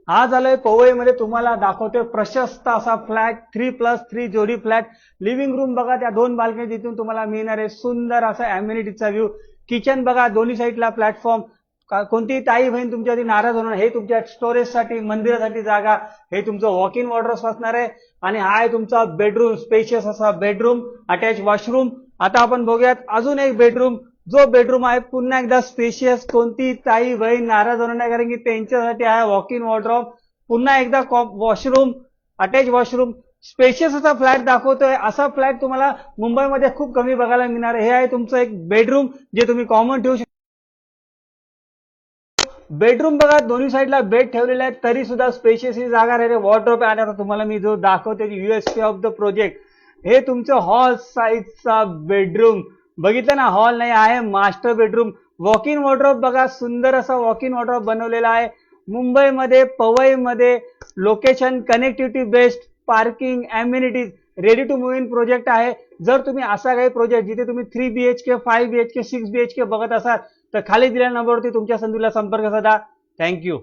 आज आलोय पवईमध्ये, तुम्हाला दाखवतोय प्रशस्त असा फ्लॅट, 3+3 जोडी फ्लॅट. लिव्हिंग रूम बघा, त्या 2 बाल्कनी जिथून तुम्हाला मिळणार आहे सुंदर असा अम्युनिटीचा व्ह्यू. किचन बघा, दोन्ही साईडला प्लॅटफॉर्म. कोणतीही ताई बहीण तुमच्यावरती नाराज होणार. हे तुमच्या स्टोरेजसाठी, मंदिरासाठी जागा. हे तुमचं वॉक इन वॉर्डरोब असणार आहे. आणि हा आहे तुमचा बेडरूम, स्पेशियस असा बेडरूम, अटॅच वॉशरूम. आता आपण बघूयात अजून एक बेडरूम. जो बेडरूम आहे पुन्हा एकदा स्पेशियस, कोणती ताई बहीण नाराज होणार नाही, कारण की त्यांच्यासाठी आहे वॉक इन वॉर्डरोब. पुन्हा एकदा वॉशरूम, अटॅच वॉशरूम. स्पेशियस असा फ्लॅट दाखवतोय. असा फ्लॅट तुम्हाला मुंबईमध्ये खूप कमी बघायला मिळणार आहे. हे आहे तुमचं एक बेडरूम, जे तुम्ही कॉमन ठेवू शकता. बेडरूम बघा, दोन्ही साईडला बेड ठेवलेले आहेत, तरी सुद्धा स्पेशियस ही जागा राहिली. वॉर्डरोब आहे. आता तुम्हाला मी जो दाखवते यूएसपी ऑफ द प्रोजेक्ट, हे तुमचं हॉल साईजचा बेडरूम. बघितलं ना, हॉल नाही आहे, master bedroom. Walk in wardrobe बघा, सुंदर असा वॉक इन वॉर्डरोब बनवलेला आहे. मुंबईमध्ये, पवईमध्ये, location, connectivity best, parking, amenities, ready to move in project आहे. जर तुम्ही असा काही प्रोजेक्ट जिथे तुम्ही 3 BHK, 5 BHK, 6 BHK बघत असाल, तर खाली दिलेल्या नंबरवरती तुमच्या संधीला संपर्क साधा. थँक्यू.